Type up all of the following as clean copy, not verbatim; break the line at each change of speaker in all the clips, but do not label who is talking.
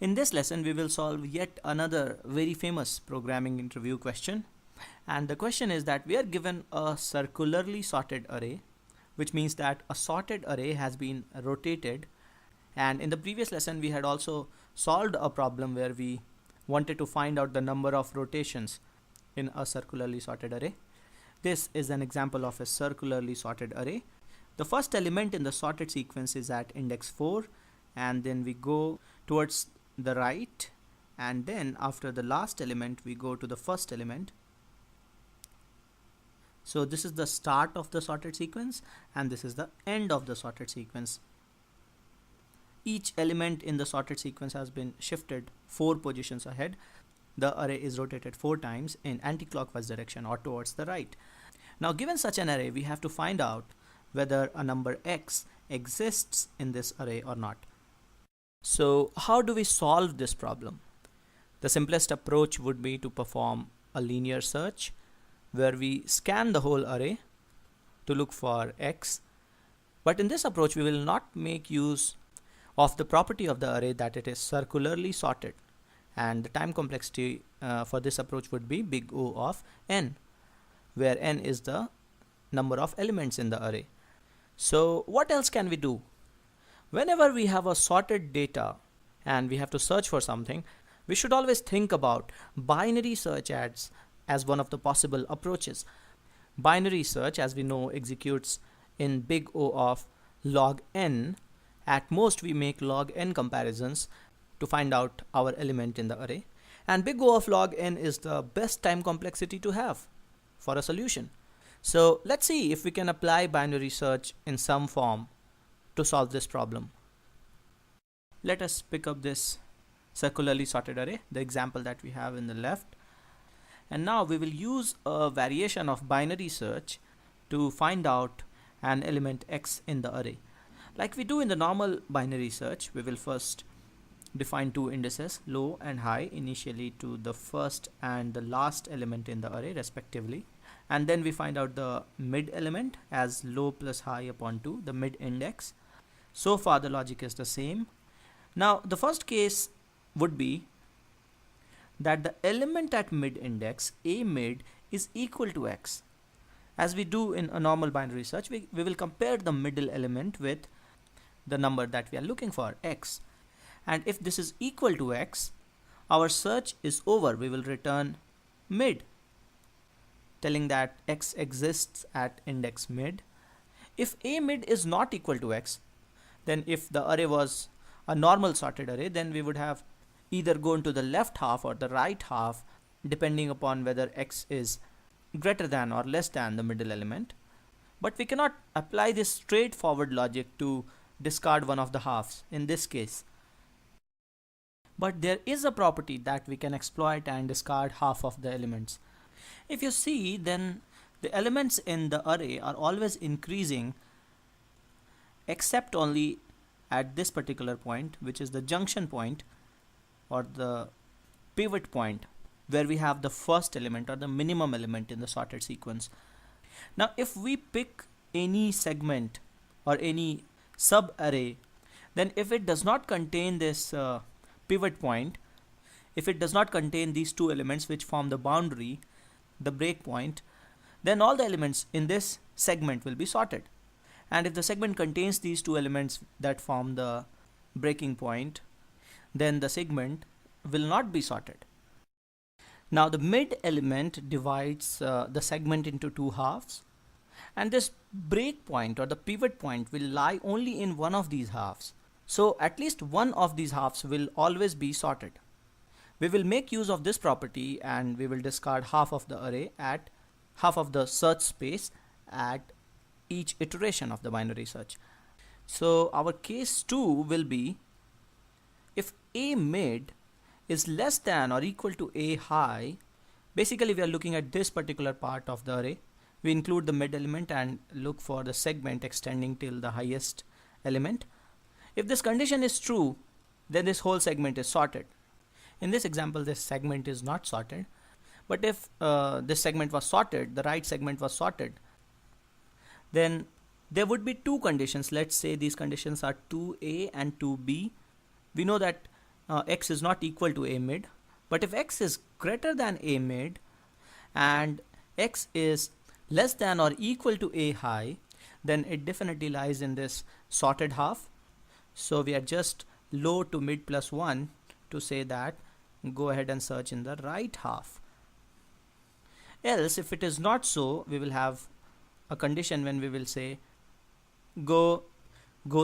In this lesson, we will solve yet another very famous programming interview question. And the question is that we are given a circularly sorted array, which means that a sorted array has been rotated. And in the previous lesson, we had also solved a problem where we wanted to find out the number of rotations in a circularly sorted array. This is an example of a circularly sorted array. The first element in the sorted sequence is at index 4, and then we go towards the right, and then after the last element we go to the first element. So this is the start of the sorted sequence, and this is the end of the sorted sequence. Each element in the sorted sequence has been shifted 4 positions ahead. The array is rotated 4 times in anti-clockwise direction or towards the right. Now, given such an array, we have to find out whether a number x exists in this array or not. So how do we solve this problem? The simplest approach would be to perform a linear search where we scan the whole array to look for x. But in this approach, we will not make use of the property of the array that it is circularly sorted. And the time complexity for this approach would be big O of n, where n is the number of elements in the array. So what else can we do? Whenever we have a sorted data and we have to search for something, we should always think about binary search as one of the possible approaches. Binary search, as we know, executes in big O of log n. At most, we make log n comparisons to find out our element in the array. And big O of log n is the best time complexity to have for a solution. So let's see if we can apply binary search in some form to solve this problem. Let us pick up this circularly sorted array, the example that we have in the left. And now we will use a variation of binary search to find out an element x in the array. Like we do in the normal binary search, we will first define 2 indices, low and high, initially to the first and the last element in the array respectively. And then we find out the mid element as low plus high upon 2, the mid index. So far the logic is the same. Now the first case would be that the element at mid index, a mid, is equal to x. As we do in a normal binary search, we will compare the middle element with the number that we are looking for, x. And if this is equal to x, our search is over. We will return mid, telling that x exists at index mid. If a mid is not equal to x, then if the array was a normal sorted array, then we would have either gone to the left half or the right half, depending upon whether x is greater than or less than the middle element. But we cannot apply this straightforward logic to discard one of the halves in this case. But there is a property that we can exploit and discard half of the elements. If you see, then the elements in the array are always increasing except only at this particular point, which is the junction point or the pivot point, where we have the first element or the minimum element in the sorted sequence. Now if we pick any segment or any sub array, then if it does not contain this pivot point, if it does not contain these 2 elements which form the boundary, the breakpoint, then all the elements in this segment will be sorted. And if the segment contains these 2 elements that form the breaking point, then the segment will not be sorted. Now the mid element divides the segment into 2 halves, and this breakpoint or the pivot point will lie only in one of these halves. So at least one of these halves will always be sorted. We will make use of this property and we will discard half of the array at half of the search space at each iteration of the binary search. So our case 2 will be if a mid is less than or equal to a high. Basically we are looking at this particular part of the array. We include the mid element and look for the segment extending till the highest element. If this condition is true, then this whole segment is sorted. In this example, this segment is not sorted. But if this segment was sorted, the right segment was sorted, then there would be 2 conditions. Let's say these conditions are 2a and 2b. We know that x is not equal to a mid, but if x is greater than a mid and x is less than or equal to a high, then it definitely lies in this sorted half. So we adjust low to mid plus 1 to say that go ahead and search in the right half. Else, if it is not so, we will have a condition when we will say go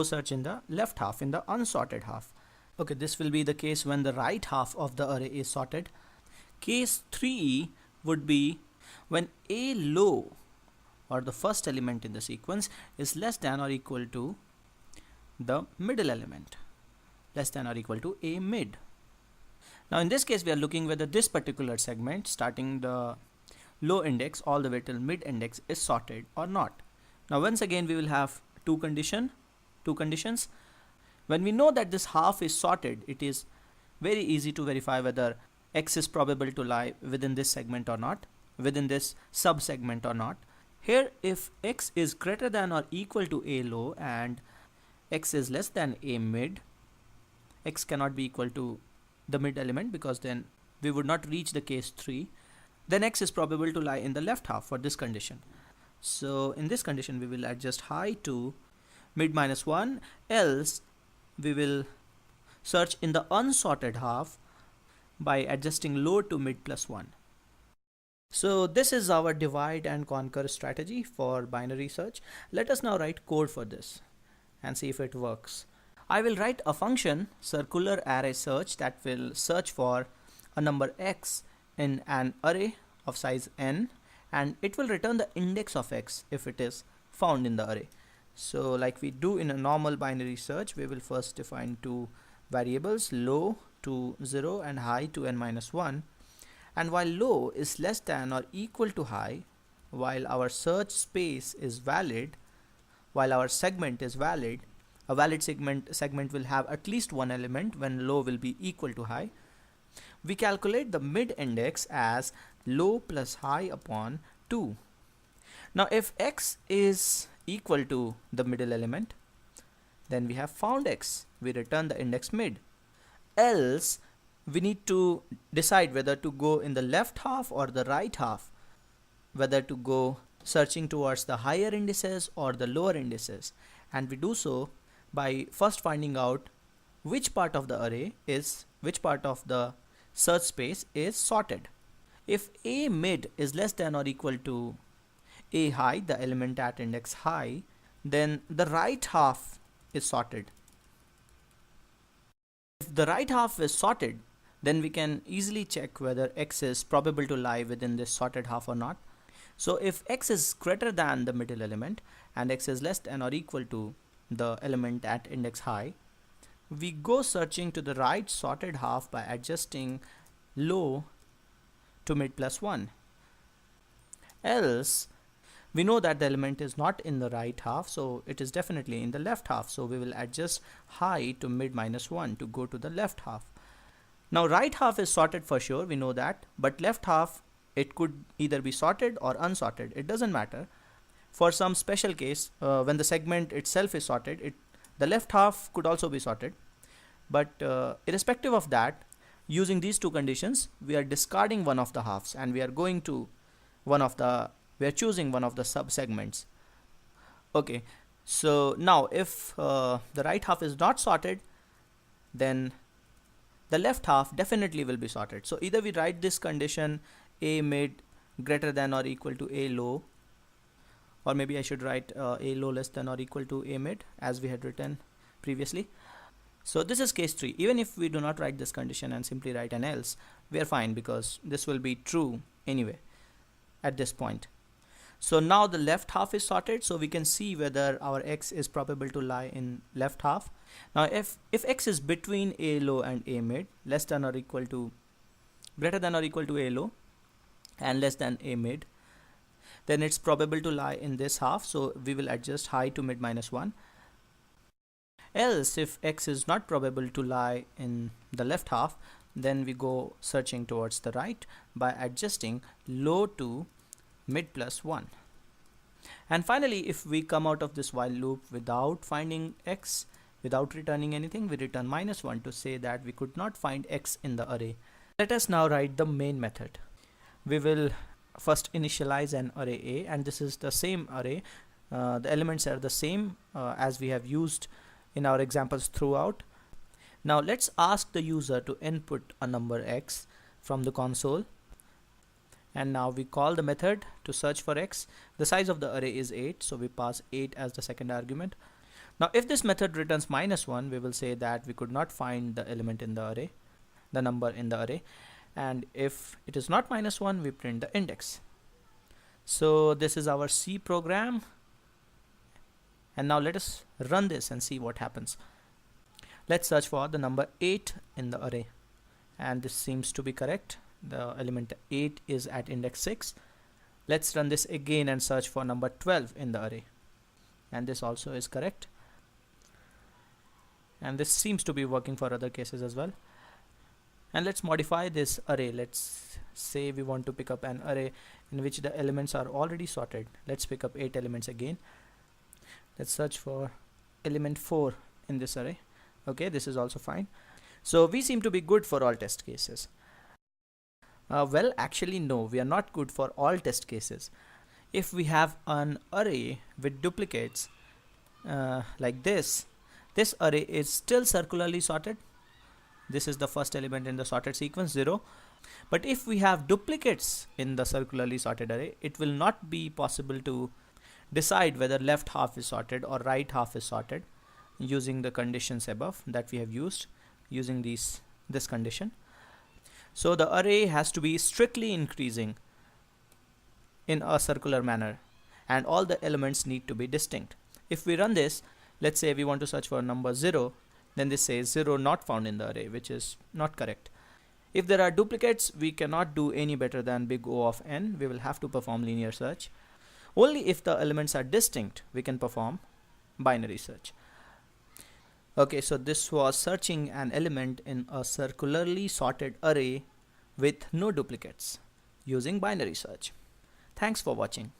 search in the left half, in the unsorted half. Okay, this will be the case when the right half of the array is sorted. Case 3 would be when a low, or the first element in the sequence, is less than or equal to the middle element, less than or equal to a mid. Now in this case we are looking whether this particular segment starting the low index all the way till mid index is sorted or not. Now once again we will have two conditions. When we know that this half is sorted, it is very easy to verify whether x is probable to lie within this segment or not, within this sub-segment or not. Here, if x is greater than or equal to a low and x is less than a mid, x cannot be equal to the mid element because then we would not reach the case 3, then x is probable to lie in the left half for this condition. So in this condition we will adjust high to mid minus 1, else we will search in the unsorted half by adjusting low to mid plus 1. So this is our divide and conquer strategy for binary search. Let us now write code for this and see if it works. I will write a function circular array search that will search for a number x in an array of size n, and it will return the index of x if it is found in the array. So like we do in a normal binary search, we will first define two variables, low to 0 and high to n minus 1. And while low is less than or equal to high, while our search space is valid, while our segment is valid, a valid segment will have at least one element when low will be equal to high. We calculate the mid index as low plus high upon 2. Now if x is equal to the middle element, then we have found x. We return the index mid. Else, we need to decide whether to go in the left half or the right half, whether to go searching towards the higher indices or the lower indices, and we do so by first finding out which part of the array is, which part of the search space is sorted. If a mid is less than or equal to a high, the element at index high, then the right half is sorted. If the right half is sorted, then we can easily check whether x is probable to lie within this sorted half or not. So if x is greater than the middle element and x is less than or equal to the element at index high, we go searching to the right sorted half by adjusting low to mid plus 1. Else, we know that the element is not in the right half, so it is definitely in the left half, so we will adjust high to mid minus 1 to go to the left half. Now right half is sorted for sure, we know that, but left half, it could either be sorted or unsorted, it doesn't matter. For some special case, when the segment itself is sorted, the left half could also be sorted. But irrespective of that, using these two conditions, we are discarding one of the halves and we are going to we are choosing one of the sub-segments. Okay, so now if the right half is not sorted, then the left half definitely will be sorted. So either we write this condition a mid greater than or equal to a low, or maybe I should write a low less than or equal to a mid as we had written previously. So this is case 3. Even if we do not write this condition and simply write an else, we are fine because this will be true anyway at this point. So now the left half is sorted, so we can see whether our x is probable to lie in left half. Now if x is between a low and a mid, less than or equal to, greater than or equal to a low and less than a mid, then it's probable to lie in this half, so we will adjust high to mid minus 1. Else, if x is not probable to lie in the left half, then we go searching towards the right by adjusting low to mid plus 1. And finally, if we come out of this while loop without finding x, Without returning anything, we return -1 to say that we could not find x in the array. Let us now write the main method. We will first initialize an array A, and this is the same array. The elements are the same as we have used in our examples throughout. Now let's ask the user to input a number x from the console, and now we call the method to search for x. The size of the array is 8, so we pass 8 as the second argument. Now if this method returns -1, we will say that we could not find the element in the array, the number in the array, and if it is not -1, we print the index. So this is our C program, and now let us run this and see what happens. Let's search for the number 8 in the array, and this seems to be correct. The element 8 is at index 6. Let's run this again and search for number 12 in the array, and this also is correct, and this seems to be working for other cases as well. And let's modify this array. Let's say we want to pick up an array in which the elements are already sorted. Let's pick up 8 elements again. Let's search for element 4 in this array. Okay, this is also fine. So we seem to be good for all test cases. Well, actually no, we are not good for all test cases. If we have an array with duplicates like this array is still circularly sorted. This is the first element in the sorted sequence, 0. But if we have duplicates in the circularly sorted array, it will not be possible to decide whether left half is sorted or right half is sorted using the conditions above that we have used, using this condition. So the array has to be strictly increasing in a circular manner, and all the elements need to be distinct. If we run this, let's say we want to search for number 0, then this says 0 not found in the array, which is not correct. If there are duplicates, we cannot do any better than big O of n. We will have to perform linear search. Only if the elements are distinct, we can perform binary search. Okay, so this was searching an element in a circularly sorted array with no duplicates using binary search. Thanks for watching.